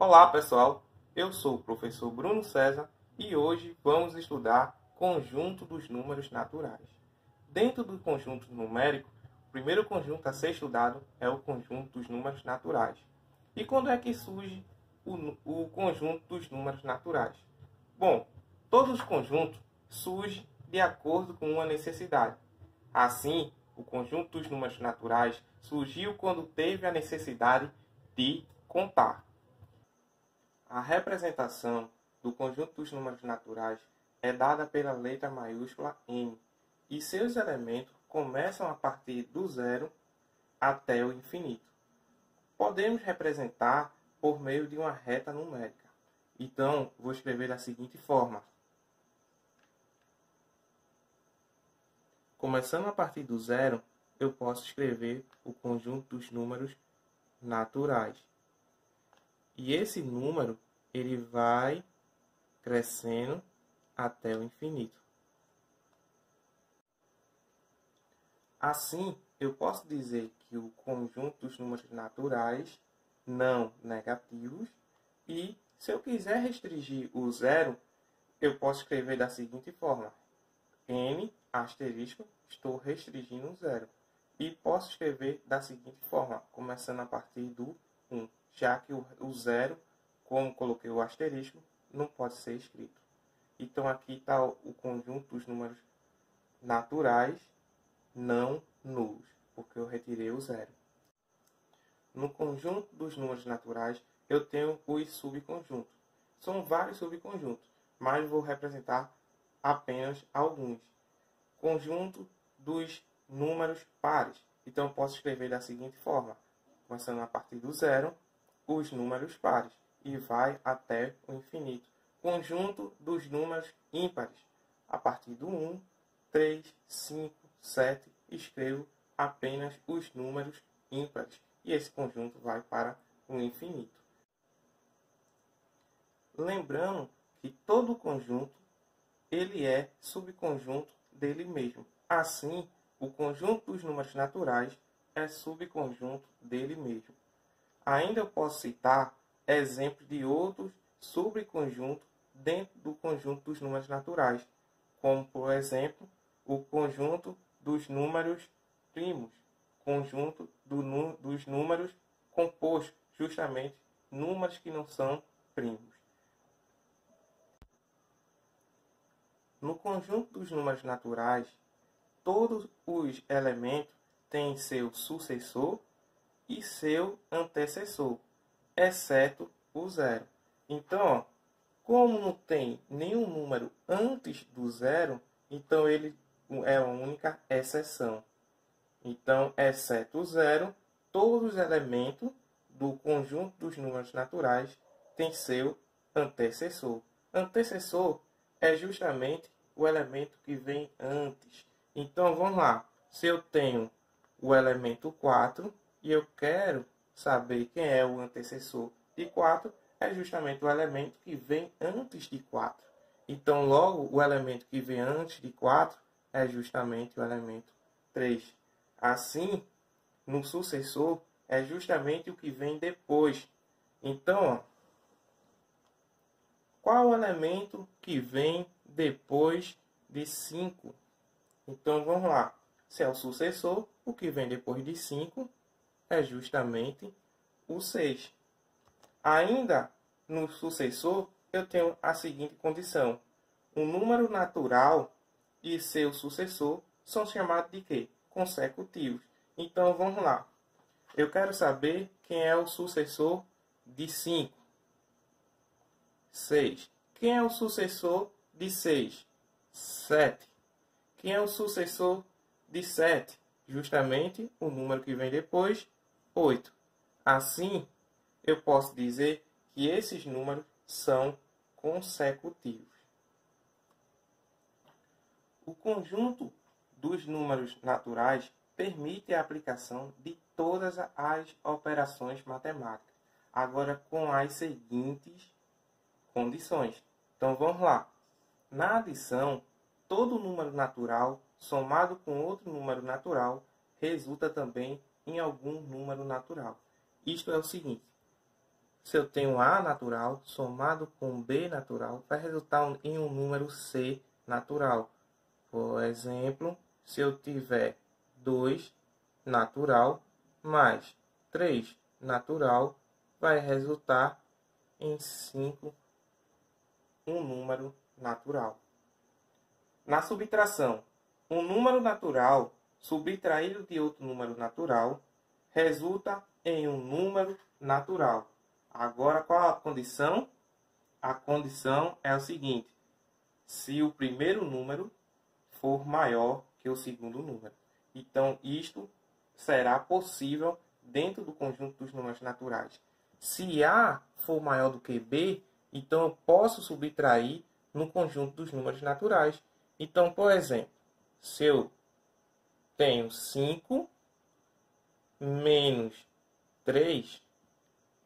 Olá pessoal, eu sou o professor Bruno César e hoje vamos estudar conjunto dos números naturais. Dentro do conjunto numérico, o primeiro conjunto a ser estudado é o conjunto dos números naturais. E quando é que surge o conjunto dos números naturais? Bom, todos os conjuntos surgem de acordo com uma necessidade. Assim, o conjunto dos números naturais surgiu quando teve a necessidade de contar. A representação do conjunto dos números naturais é dada pela letra maiúscula N, e seus elementos começam a partir do zero até o infinito. Podemos representar por meio de uma reta numérica. Então, vou escrever da seguinte forma. Começando a partir do zero, eu posso escrever o conjunto dos números naturais. E esse número, ele vai crescendo até o infinito. Assim, eu posso dizer que o conjunto dos números naturais não negativos, e se eu quiser restringir o zero, eu posso escrever da seguinte forma. N asterisco, estou restringindo o zero. E posso escrever da seguinte forma, começando a partir do 1. Já que o zero, como coloquei o asterisco, não pode ser escrito. Então, aqui está o conjunto dos números naturais não nulos, porque eu retirei o zero. No conjunto dos números naturais, eu tenho os subconjuntos. São vários subconjuntos, mas vou representar apenas alguns. Conjunto dos números pares. Então, eu posso escrever da seguinte forma, começando a partir do zero, os números pares, e vai até o infinito. Conjunto dos números ímpares. A partir do 1, 3, 5, 7, escrevo apenas os números ímpares. E esse conjunto vai para o infinito. Lembrando que todo conjunto ele é subconjunto dele mesmo. Assim, o conjunto dos números naturais é subconjunto dele mesmo. Ainda eu posso citar exemplos de outros subconjuntos dentro do conjunto dos números naturais, como, por exemplo, o conjunto dos números primos, conjunto dos números compostos, justamente números que não são primos. No conjunto dos números naturais, todos os elementos têm seu sucessor e seu antecessor, exceto o zero. Então, como não tem nenhum número antes do zero, então ele é a única exceção. Então, exceto o zero, todos os elementos do conjunto dos números naturais têm seu antecessor. Antecessor é justamente o elemento que vem antes. Então, vamos lá. Se eu tenho o elemento 4 e eu quero saber quem é o antecessor de 4, é justamente o elemento que vem antes de 4. Então, logo, o elemento que vem antes de 4 é justamente o elemento 3. Assim, no sucessor, é justamente o que vem depois. Então, qual o elemento que vem depois de 5? Então, vamos lá. Se é o sucessor, o que vem depois de 5 é justamente o 6. Ainda no sucessor, eu tenho a seguinte condição. Um número natural e seu sucessor são chamados de quê? Consecutivos. Então, vamos lá. Eu quero saber quem é o sucessor de 5. 6. Quem é o sucessor de 6? 7. Quem é o sucessor de 7? Justamente o número que vem depois, 8. Assim, eu posso dizer que esses números são consecutivos. O conjunto dos números naturais permite a aplicação de todas as operações matemáticas, agora com as seguintes condições. Então, vamos lá. Na adição, todo número natural somado com outro número natural resulta também em algum número natural. Isto é o seguinte. se eu tenho A natural somado com B natural, vai resultar em um número C natural. Por exemplo, se eu tiver 2 natural mais 3 natural, vai resultar em 5, um número natural. Na subtração, um número natural subtraído de outro número natural resulta em um número natural. Agora, qual a condição? A condição é o seguinte: se o primeiro número for maior que o segundo número. Então, isto será possível dentro do conjunto dos números naturais. Se A for maior do que B, então eu posso subtrair no conjunto dos números naturais. Então, por exemplo, se eu tenho 5 menos 3,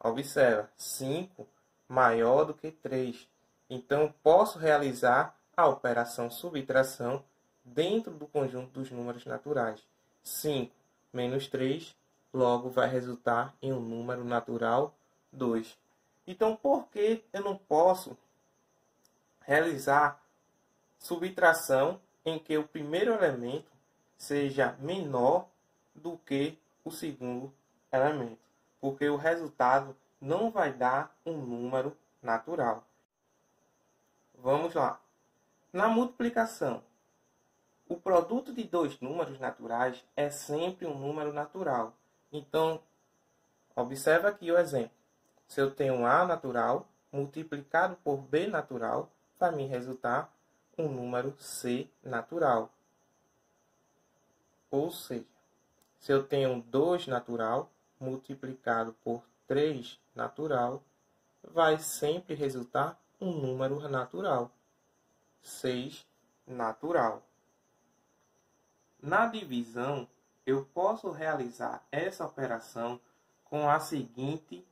observa, 5 maior do que 3. Então, eu posso realizar a operação subtração dentro do conjunto dos números naturais. 5 menos 3, logo vai resultar em um número natural 2. Então, por que eu não posso realizar subtração em que o primeiro elemento seja menor do que o segundo elemento? Porque o resultado não vai dar um número natural. Vamos lá. Na multiplicação, o produto de dois números naturais é sempre um número natural. Então, observa aqui o exemplo. Se eu tenho A natural multiplicado por B natural, vai me resultar um número C natural. Ou seja, se eu tenho 2 natural multiplicado por 3 natural, vai sempre resultar um número natural. 6 natural. Na divisão, eu posso realizar essa operação com a seguinte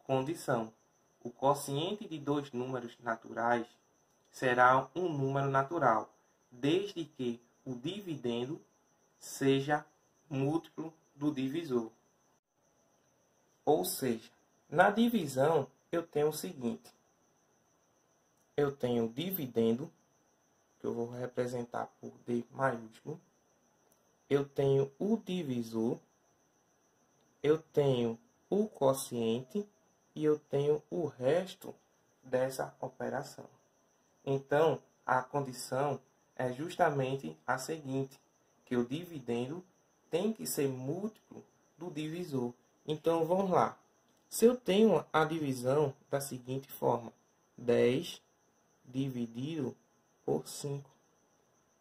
condição: o quociente de dois números naturais será um número natural, desde que o dividendo seja múltiplo do divisor. Ou seja, na divisão eu tenho o seguinte: eu tenho o dividendo, que eu vou representar por D maiúsculo, eu tenho o divisor, eu tenho o quociente e eu tenho o resto dessa operação. Então, a condição é justamente a seguinte, que o dividendo tem que ser múltiplo do divisor. Então, vamos lá. Se eu tenho a divisão da seguinte forma: 10 dividido por 5.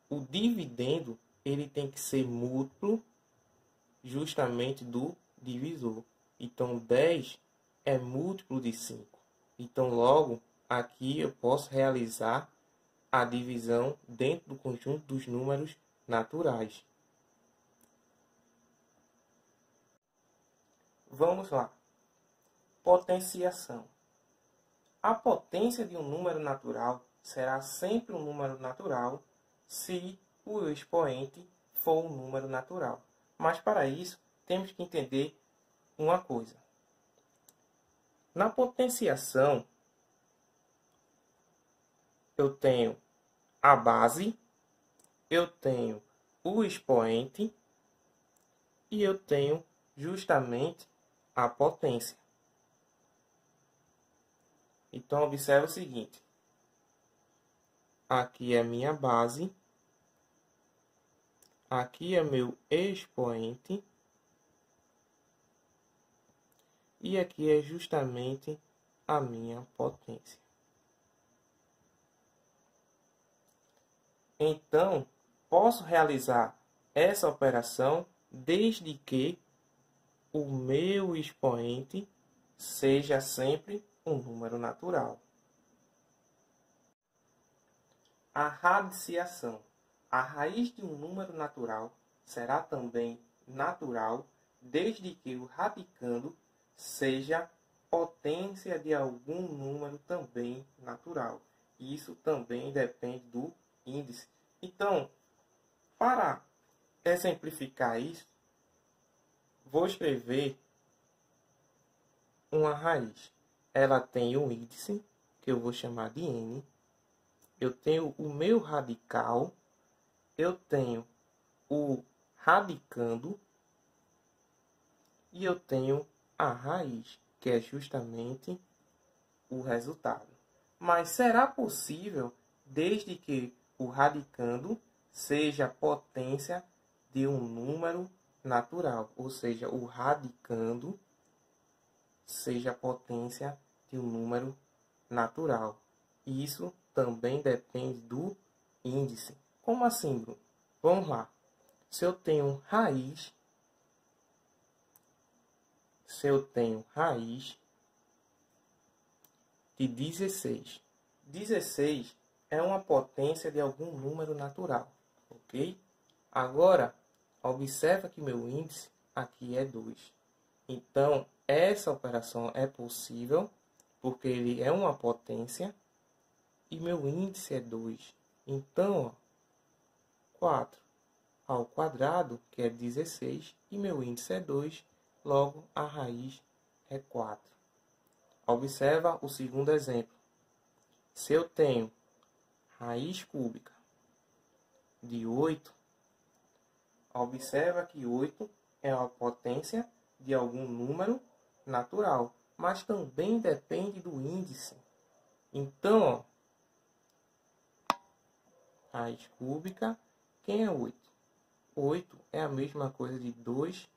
O dividendo ele tem que ser múltiplo justamente do divisor. Então, 10 é múltiplo de 5. Então, logo, aqui eu posso realizar a divisão dentro do conjunto dos números naturais. Vamos lá. Potenciação. A potência de um número natural será sempre um número natural se o expoente for um número natural. Mas para isso, temos que entender uma coisa. Na potenciação, eu tenho a base, eu tenho o expoente e eu tenho justamente a potência. Então, observe o seguinte. Aqui é a minha base. Aqui é meu expoente. E aqui é justamente a minha potência. Então, posso realizar essa operação desde que o meu expoente seja sempre um número natural. A radiciação. A raiz de um número natural será também natural desde que o radicando seja potência de algum número também natural. Isso também depende do índice. Então, para exemplificar isso, vou escrever uma raiz. ela tem um índice, que eu vou chamar de n. Eu tenho o meu radical, eu tenho o radicando e eu tenho a raiz, que é justamente o resultado. Mas será possível, desde que o radicando seja a potência de um número natural, ou seja, o radicando seja a potência de um número natural. Isso também depende do índice. Como assim, Bruno? Vamos lá. Se eu tenho raiz de 16. 16 é uma potência de algum número natural, ok? Agora, observa que meu índice aqui é 2. Então, essa operação é possível porque ele é uma potência e meu índice é 2. Então, 4 ao quadrado, que é 16, e meu índice é 2, logo a raiz é 4. Observa o segundo exemplo. Se eu tenho raiz cúbica de 8, observa que 8 é uma potência de algum número natural, mas também depende do índice. Então, raiz cúbica, quem é 8? 8 é a mesma coisa de 2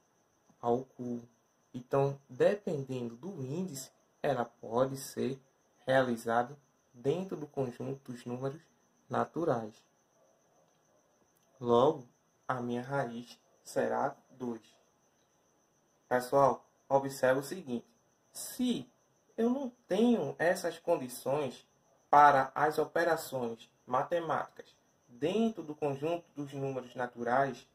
ao cubo. Então, dependendo do índice, ela pode ser realizada dentro do conjunto dos números naturais. Logo, a minha raiz será 2. Pessoal, observe o seguinte. Se eu não tenho essas condições para as operações matemáticas dentro do conjunto dos números naturais,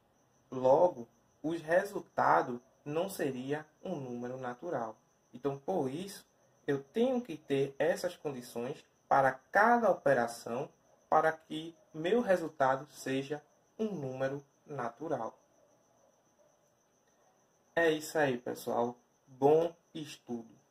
logo, os resultados não seria um número natural. Então, por isso, eu tenho que ter essas condições para cada operação para que meu resultado seja um número natural. É isso aí, pessoal. Bom estudo!